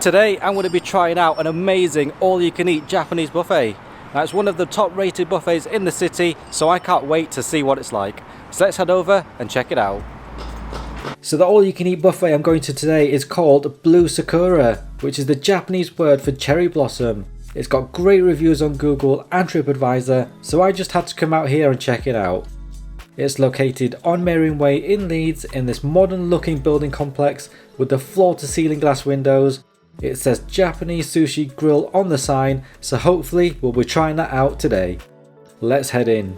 Today I'm going to be trying out an amazing all-you-can-eat Japanese buffet. Now it's one of the top rated buffets in the city, so I can't wait to see what it's like. So let's head over and check it out. So the all-you-can-eat buffet I'm going to today is called Blue Sakura, which is the Japanese word for cherry blossom. It's got great reviews on Google and TripAdvisor, so I just had to come out here and check it out. It's located on Merrion Way in Leeds in this modern looking building complex with the floor to ceiling glass windows. It says Japanese Sushi Grill on the sign, so hopefully we'll be trying that out today. Let's head in.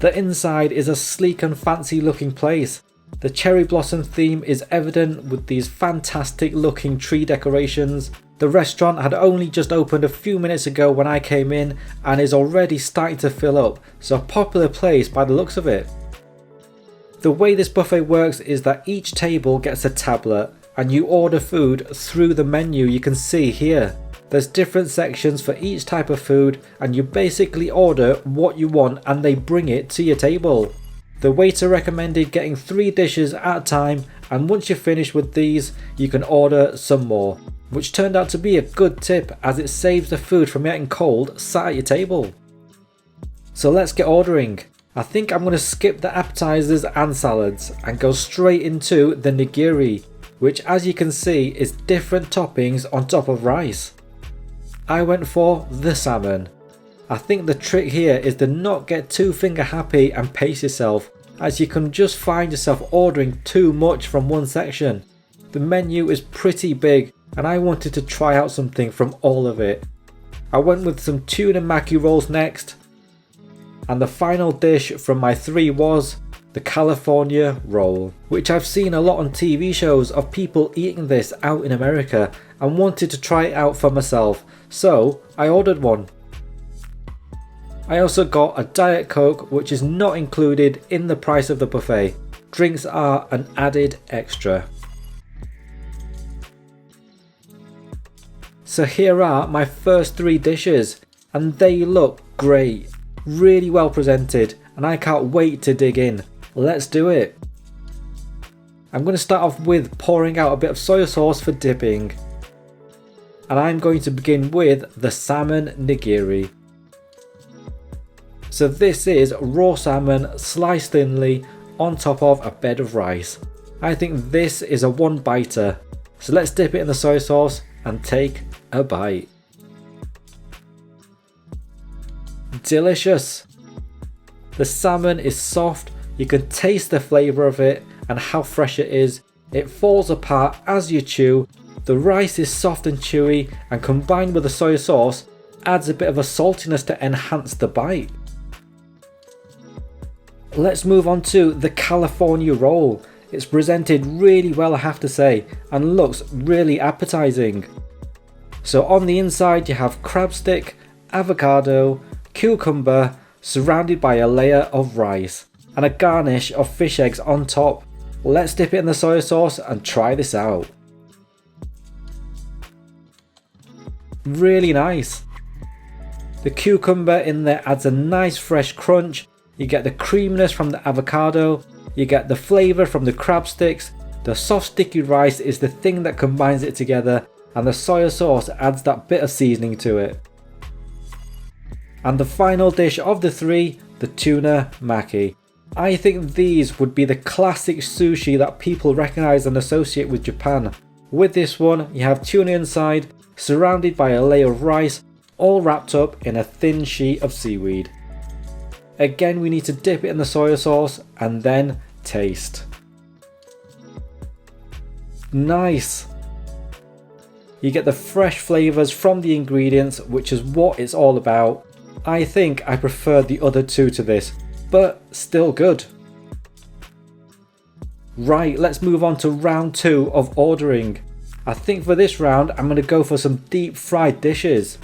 The inside is a sleek and fancy looking place. The cherry blossom theme is evident with these fantastic looking tree decorations. The restaurant had only just opened a few minutes ago when I came in and is already starting to fill up, so a popular place by the looks of it. The way this buffet works is that each table gets a tablet and you order food through the menu you can see here. There's different sections for each type of food and you basically order what you want and they bring it to your table. The waiter recommended getting 3 dishes at a time, and once you're finished with these you can order some more, which turned out to be a good tip as it saves the food from getting cold sat at your table. So let's get ordering. I think I'm going to skip the appetizers and salads and go straight into the nigiri, which as you can see is different toppings on top of rice. I went for the salmon. I think the trick here is to not get too finger happy and pace yourself, as you can just find yourself ordering too much from one section. The menu is pretty big and I wanted to try out something from all of it. I went with some tuna maki rolls next. And the final dish from my 3 was the California roll, which I've seen a lot on TV shows of people eating this out in America and wanted to try it out for myself, so I ordered one. I also got a Diet Coke, which is not included in the price of the buffet. Drinks are an added extra. So here are my first 3 dishes and they look great. Really well presented and I can't wait to dig in. Let's do it. I'm going to start off with pouring out a bit of soy sauce for dipping. And I'm going to begin with the salmon nigiri. So this is raw salmon sliced thinly on top of a bed of rice. I think this is a one biter. So let's dip it in the soy sauce and take a bite. Delicious. The salmon is soft, you can taste the flavour of it and how fresh it is. It falls apart as you chew. The rice is soft and chewy and combined with the soy sauce adds a bit of a saltiness to enhance the bite. Let's move on to the California roll. It's presented really well, I have to say, and looks really appetizing. So on the inside you have crab stick, avocado, cucumber, surrounded by a layer of rice, and a garnish of fish eggs on top. Let's dip it in the soy sauce and try this out. Really nice. The cucumber in there adds a nice fresh crunch. You get the creaminess from the avocado, you get the flavour from the crab sticks, the soft sticky rice is the thing that combines it together, and the soy sauce adds that bit of seasoning to it. And the final dish of the 3, the tuna maki. I think these would be the classic sushi that people recognise and associate with Japan. With this one, you have tuna inside, surrounded by a layer of rice, all wrapped up in a thin sheet of seaweed. Again, we need to dip it in the soy sauce and then taste. Nice! You get the fresh flavours from the ingredients, which is what it's all about. I think I prefer the other 2 to this, but still good. Right, let's move on to round 2 of ordering. I think for this round I'm going to go for some deep fried dishes.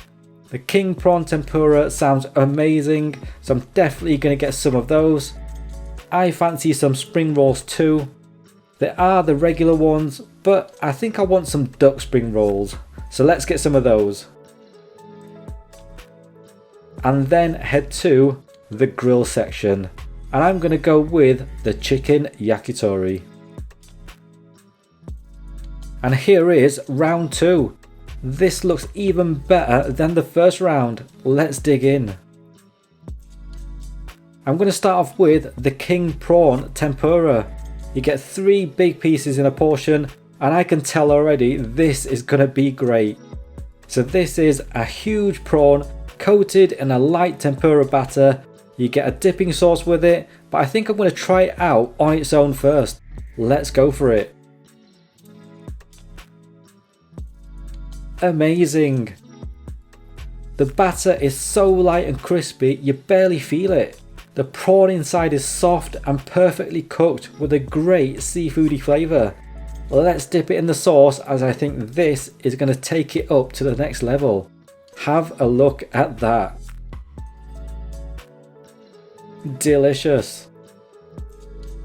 The king prawn tempura sounds amazing, so I'm definitely going to get some of those. I fancy some spring rolls too. There are the regular ones, but I think I want some duck spring rolls, so let's get some of those. And then head to the grill section. and I'm going to go with the chicken yakitori. And here is round 2. This looks even better than the first round. Let's dig in. I'm going to start off with the king prawn tempura. You get 3 big pieces in a portion, and I can tell already this is going to be great. So this is a huge prawn coated in a light tempura batter. You get a dipping sauce with it, but I think I'm going to try it out on its own first. Let's go for it. Amazing. The batter is so light and crispy you barely feel it. The prawn inside is soft and perfectly cooked with a great seafoody flavour. Let's dip it in the sauce, as I think this is going to take it up to the next level. Have a look at that. Delicious.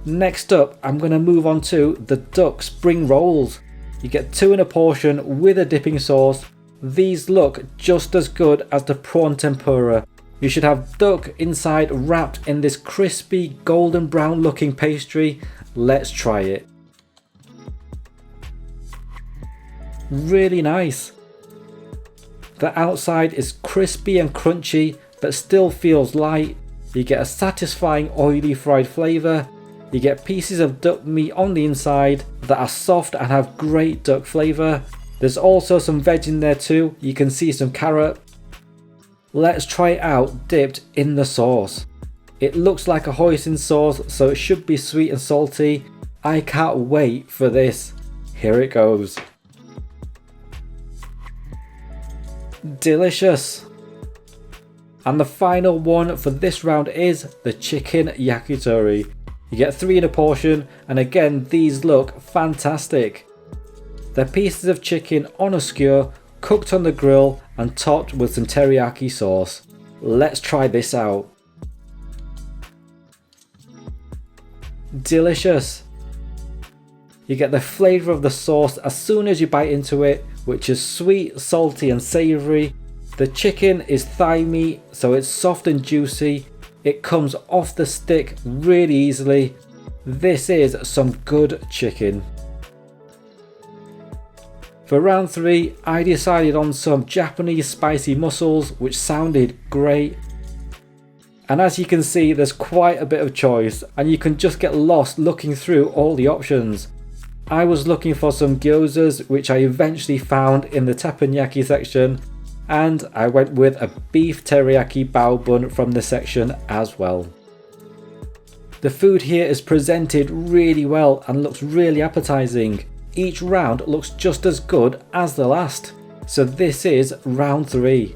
Next up, I'm going to move on to the duck spring rolls. You get 2 in a portion with a dipping sauce. These look just as good as the prawn tempura. You should have duck inside wrapped in this crispy golden brown looking pastry. Let's try it. Really nice. The outside is crispy and crunchy but still feels light. You get a satisfying oily fried flavour. You get pieces of duck meat on the inside that are soft and have great duck flavour. There's also some veg in there too. You can see some carrot. Let's try it out dipped in the sauce. It looks like a hoisin sauce, so it should be sweet and salty. I can't wait for this. Here it goes. Delicious. And the final one for this round is the chicken yakitori. You get 3 in a portion, and again these look fantastic. They're pieces of chicken on a skewer, cooked on the grill and topped with some teriyaki sauce. Let's try this out. Delicious. You get the flavour of the sauce as soon as you bite into it, which is sweet, salty and savoury. The chicken is thigh meat, so it's soft and juicy. It comes off the stick really easily. This is some good chicken. For round 3, I decided on some Japanese spicy mussels, which sounded great. And as you can see, there's quite a bit of choice, and you can just get lost looking through all the options. I was looking for some gyozas, which I eventually found in the teppanyaki section, and I went with a beef teriyaki bao bun from the section as well. The food here is presented really well and looks really appetizing. Each round looks just as good as the last. So this is round 3.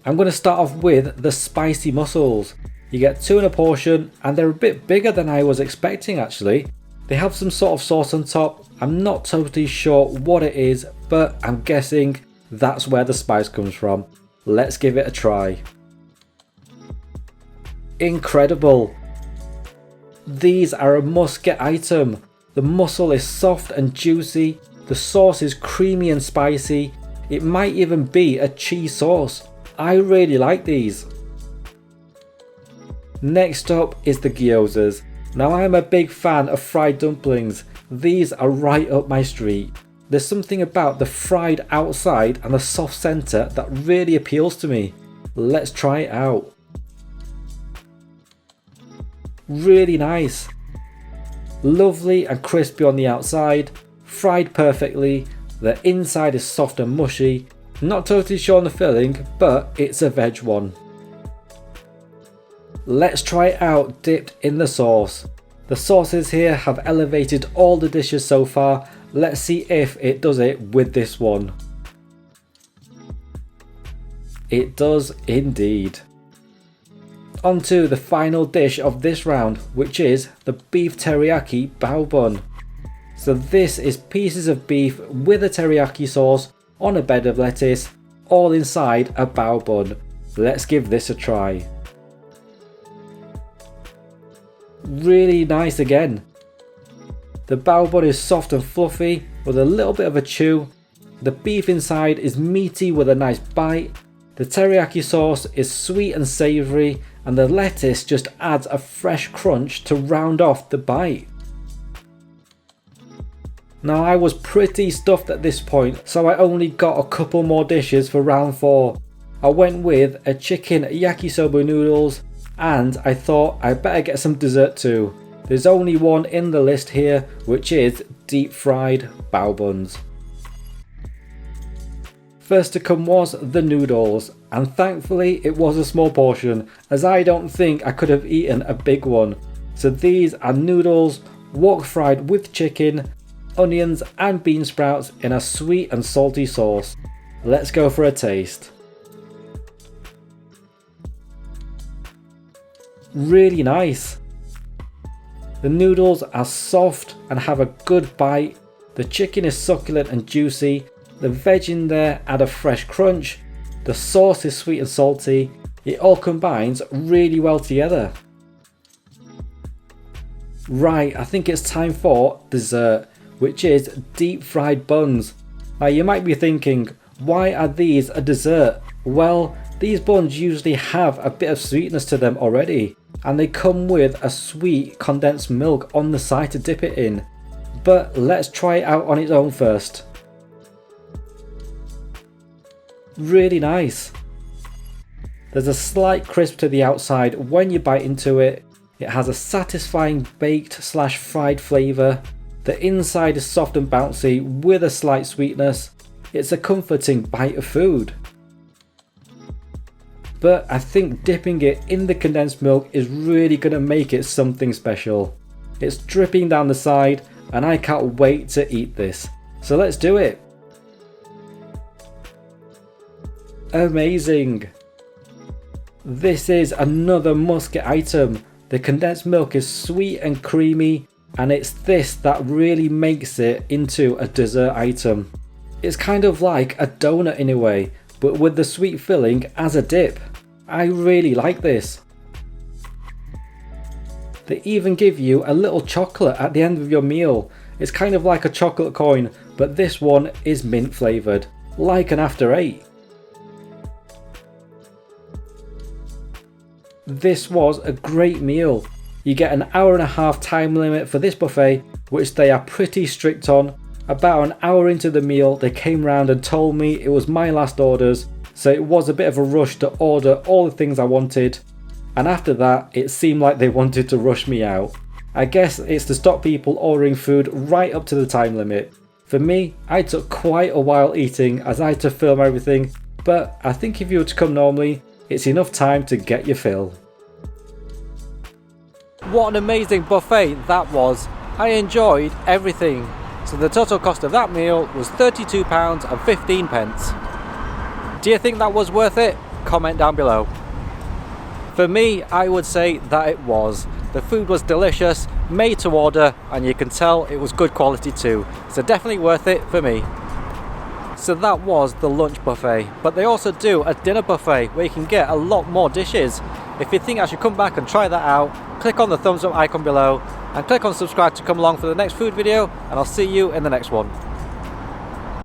I'm going to start off with the spicy mussels. You get 2 in a portion, and they're a bit bigger than I was expecting actually. They have some sort of sauce on top. I'm not totally sure what it is, but I'm guessing that's where the spice comes from. Let's give it a try. Incredible. These are a must get item. The mussel is soft and juicy, the sauce is creamy and spicy, it might even be a cheese sauce. I really like these. Next up is the gyozas. Now I'm a big fan of fried dumplings. These are right up my street. There's something about the fried outside and the soft centre that really appeals to me. Let's try it out. Really nice. Lovely and crispy on the outside, fried perfectly, the inside is soft and mushy. Not totally sure on the filling, but it's a veg one. Let's try it out dipped in the sauce. The sauces here have elevated all the dishes so far. Let's see if it does it with this one. It does indeed. On to the final dish of this round, which is the beef teriyaki bao bun. So this is pieces of beef with a teriyaki sauce on a bed of lettuce, all inside a bao bun. Let's give this a try. Really nice again. The bao bun is soft and fluffy with a little bit of a chew. The beef inside is meaty with a nice bite. The teriyaki sauce is sweet and savoury, and the lettuce just adds a fresh crunch to round off the bite. Now I was pretty stuffed at this point, so I only got a couple more dishes for round 4. I went with a chicken yakisoba noodles, and I thought I better get some dessert too. There's only one in the list here, which is deep fried bao buns. First to come was the noodles, and thankfully it was a small portion, as I don't think I could have eaten a big one. So these are noodles, wok fried with chicken, onions and bean sprouts in a sweet and salty sauce. Let's go for a taste. Really nice. The noodles are soft and have a good bite. The chicken is succulent and juicy. The veg in there add a fresh crunch. The sauce is sweet and salty. It all combines really well together. Right, I think it's time for dessert, which is deep fried buns. Now you might be thinking, why are these a dessert? Well, these buns usually have a bit of sweetness to them already, and they come with a sweet condensed milk on the side to dip it in. But let's try it out on its own first. Really nice. There's a slight crisp to the outside when you bite into it. It has a satisfying baked / fried flavour. The inside is soft and bouncy with a slight sweetness. It's a comforting bite of food. But I think dipping it in the condensed milk is really going to make it something special. It's dripping down the side and I can't wait to eat this. So let's do it. Amazing. This is another must get item. The condensed milk is sweet and creamy, and it's this that really makes it into a dessert item. It's kind of like a donut in a way, but with the sweet filling as a dip. I really like this. They even give you a little chocolate at the end of your meal. It's kind of like a chocolate coin, but this one is mint flavoured, like an After 8. This was a great meal. You get an hour-and-a-half time limit for this buffet, which they are pretty strict on. About an hour into the meal, they came round and told me it was my last orders, so it was a bit of a rush to order all the things I wanted. And after that, it seemed like they wanted to rush me out. I guess it's to stop people ordering food right up to the time limit. For me, I took quite a while eating as I had to film everything, but I think if you were to come normally, it's enough time to get your fill. What an amazing buffet that was. I enjoyed everything. So the total cost of that meal was £32.15. Do you think that was worth it? Comment down below. For me, I would say that it was. The food was delicious, made to order, and you can tell it was good quality too. So definitely worth it for me. So that was the lunch buffet, but they also do a dinner buffet where you can get a lot more dishes. If you think I should come back and try that out, click on the thumbs up icon below and click on subscribe to come along for the next food video, and I'll see you in the next one.